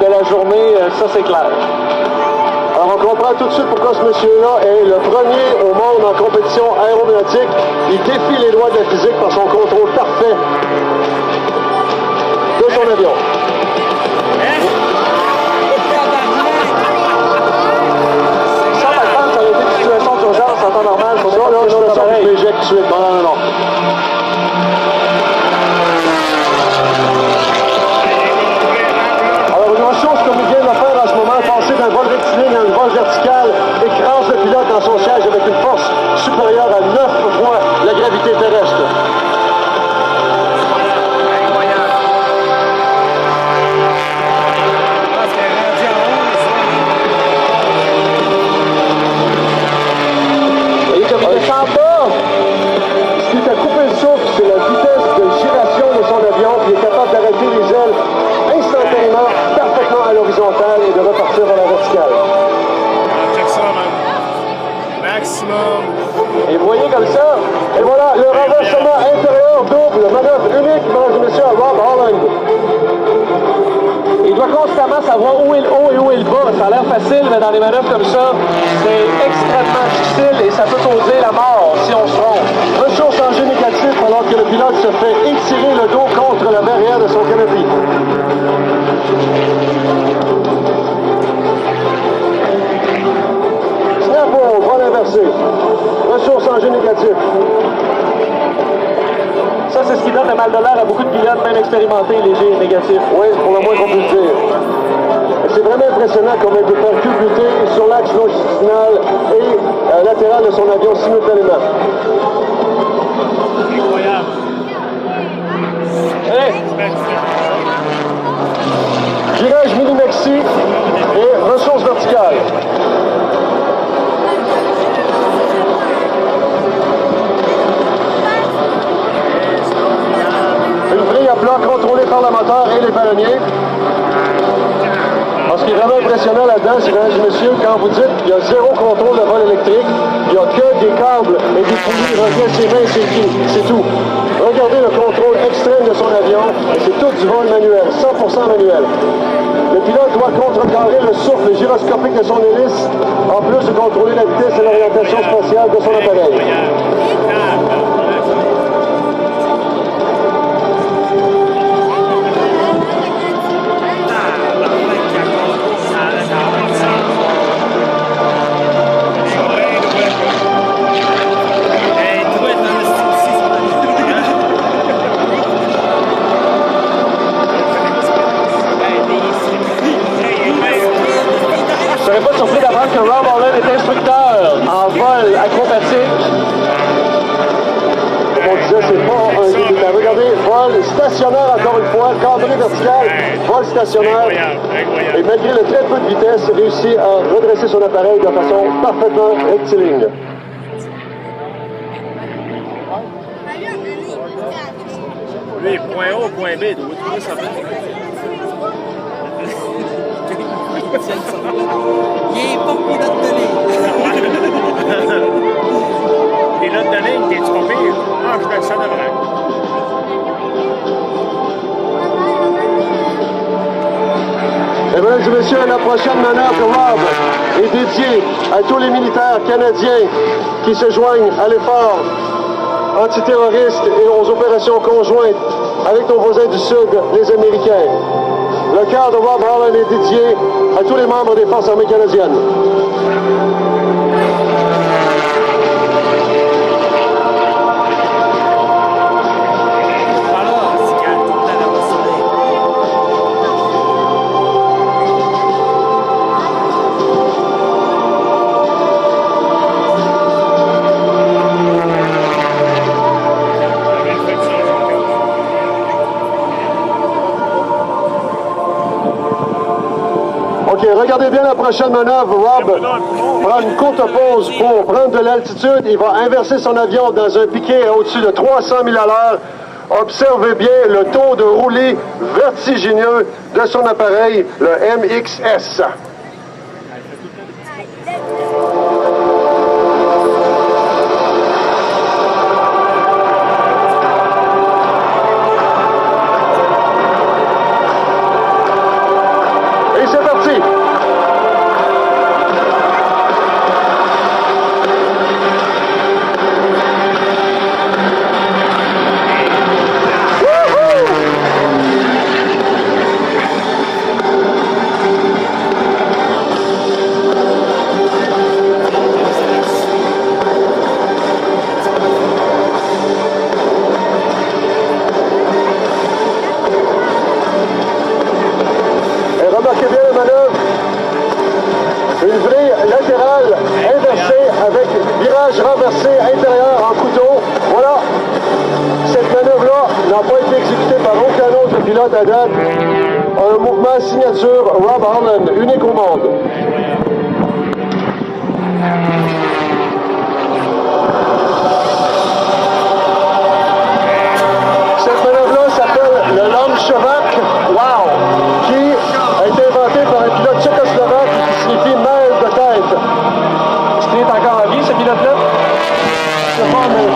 de la journée, ça c'est clair. Alors on comprend tout de suite pourquoi ce monsieur-là est le premier au monde en compétition aéronautique. Il défie les lois de la physique par son contrôle parfait de son avion. Ça, par contre, ça aurait été une situation d'urgence en temps normal. Pour ça, là, je fais ça, je m'éjecte tout de suite. Non. Alors, une chose que vous venez de faire en ce moment, passer d'un vol rectiligne à un vol vertical, écrase le pilote dans son siège avec une force supérieure à 9 fois la gravité terrestre. Ce qui t'a coupé le souffle, c'est la vitesse de giration de son avion qui est capable d'arrêter les ailes instantanément, parfaitement à l'horizontale et de repartir à la verticale. Check ça, man. Maximum. Et vous voyez comme ça, et voilà, le renversement intérieur double, manœuvre unique, mesdames et messieurs, à Rob Holland. Il doit constamment savoir où est le haut et où est le bas. Ça a l'air facile, mais dans les manœuvres comme ça, c'est extrêmement difficile et ça peut causer la mort si on se trompe. Ressources en jeu négatif alors que le pilote se fait étirer le dos contre la barrière de son canopy. Snap roll, vol inversé. Ressources en jeu négatif. Ça, c'est ce qui donne le mal de l'air à beaucoup de pilotes, même expérimentés, légers et négatifs. Oui, c'est pour le moins qu'on puisse dire. C'est vraiment impressionnant qu'on ait pu faire culbuter sur l'axe longitudinal et latéral de son avion simultanément. Incroyable. Hey! Girage mini-maxi et ressources verticales. Une grille à plat contrôlée par le moteur et les ballonniers. Alors, ce qui est vraiment impressionnant là-dedans, c'est, mesdames et messieurs, quand vous dites qu'il y a zéro contrôle de vol électrique, il n'y a que des câbles et des poulies reliées à ses mains, c'est tout. Regardez le contrôle extrême de son avion, c'est tout du vol manuel, 100% manuel. Le pilote doit contrecarrer le souffle gyroscopique de son hélice, en plus de contrôler la vitesse et l'orientation spatiale de son appareil. Je serais pas surpris d'apprendre que Rob Holland est instructeur en vol acrobatique. Comme on disait, c'est pas un militaire. Regardez, vol stationnaire encore une fois, cadré vertical, vol stationnaire. Incroyable. Et malgré le très peu de vitesse, réussit à redresser son appareil de façon parfaitement rectiligne. Lui, point A, point B, doit trouver ça bien. Il est pas pilote de ligne. Pilote de ligne, t'es-tu pas pire? Ah, je fais ça de vrai. Et mesdames et messieurs, la prochaine manœuvre de Rob est dédiée à tous les militaires canadiens qui se joignent à l'effort antiterroriste et aux opérations conjointes avec nos voisins du Sud, les Américains. Le cœur de Rob Holland est dédié à tous les membres des Forces armées canadiennes. OK, regardez bien la prochaine manœuvre. Rob prend une courte pause pour prendre de l'altitude. Il va inverser son avion dans un piqué à au-dessus de 300 000 à l'heure. Observez bien le taux de roulis vertigineux de son appareil, le MXS. exécuté par aucun autre pilote à date. Un mouvement signature Rob Holland, unique au monde. Cette manœuvre-là s'appelle le Longshevak, wow, qui a été inventé par un pilote tchécoslovaque qui signifie mail de tête. Est-ce qu'il est encore en vie, ce pilote-là? Je sais pas, mais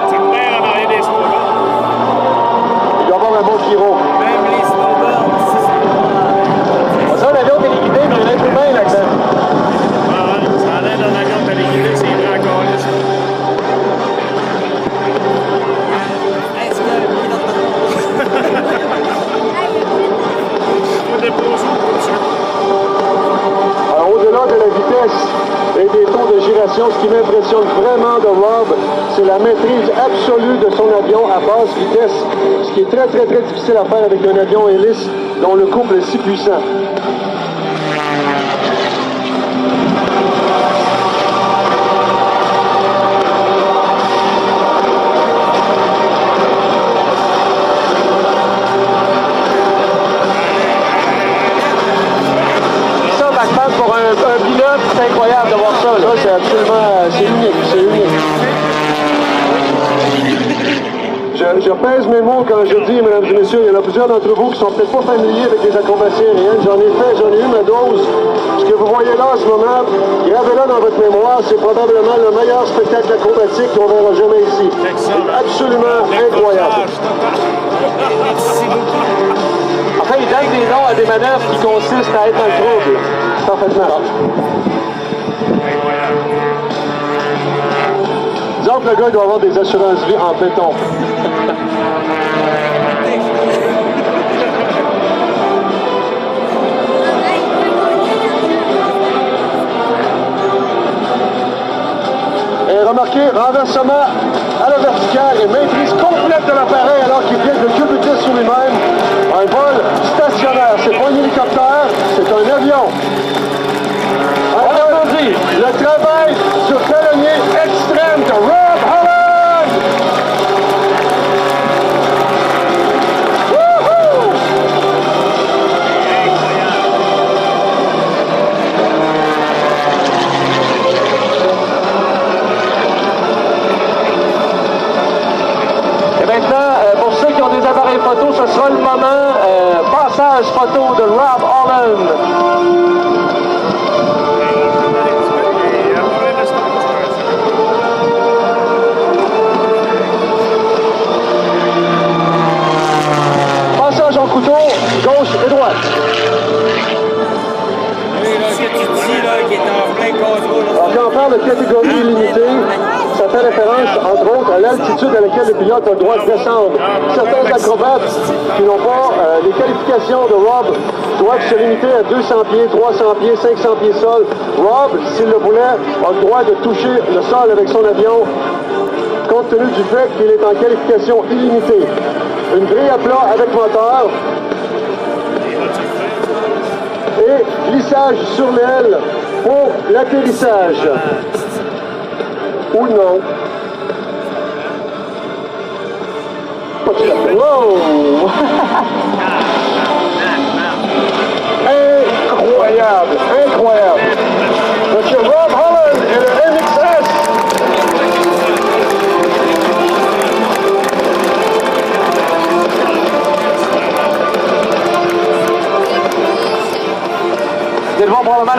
Ça me perd en arrière des slogans. il doit avoir un bon gyro. Même les snowboards, si c'est pas... On dirait un avion téléguidé, mais il y a un être humain là-dedans. Ah ouais, ça a l'air d'un avion téléguidé, c'est vrai encore là. Est-ce que le pilote Faut déposer pour ça. Alors, au-delà de la vitesse et des taux de giration, ce qui m'impressionne vraiment de Rob, c'est la maîtrise absolue de son avion à basse vitesse, ce qui est très difficile à faire avec un avion hélice dont le couple est si puissant. Ça, Bachman, pour un pilote, c'est incroyable de voir ça. Là. Ça, c'est absolument, c'est unique, c'est unique. Je pèse mes mots quand je dis, mesdames et messieurs, il y en a plusieurs d'entre vous qui sont peut-être pas familiers avec les acrobaties aériennes. J'en ai eu ma dose. Ce que vous voyez là en ce moment, gravez-le dans votre mémoire, c'est probablement le meilleur spectacle acrobatique qu'on verra jamais ici. C'est absolument incroyable. Merci beaucoup. Enfin, il donne des noms à des manœuvres qui consistent à être dans le trouble. Parfaitement. Disons que le gars doit avoir des assurances vie en béton. Et remarquez, renversement à la verticale et maîtrise complète de l'appareil alors qu'il vient de cubuter sur lui-même. Un vol stationnaire. C'est pas un hélicoptère, c'est un avion. Alors, le travail sur talonnier extrême de Rob Holland! Wouhou! Et maintenant, pour ceux qui ont des appareils photo, ce sera le moment passage photo de Rob Holland. Et après l'espace, Passage en couteau, gauche et droite. Oui, là, ce que tu dis, là, qui est en plein contrôle. Alors, quand on parle de catégorie illimitée, ça fait référence, entre autres, à l'altitude à laquelle le pilote a le droit de descendre. Certains acrobates qui n'ont pas les qualifications de Rob doivent se limiter à 200 pieds, 300 pieds, 500 pieds sol. Rob, s'il le voulait, a le droit de toucher le sol avec son avion, compte tenu du fait qu'il est en qualification illimitée. Une grille à plat avec moteur et glissage sur l'aile pour l'atterrissage. Ou non. Wow! Incroyable, incroyable. Monsieur Rob Holland et le MXS. Vous allez voir probablement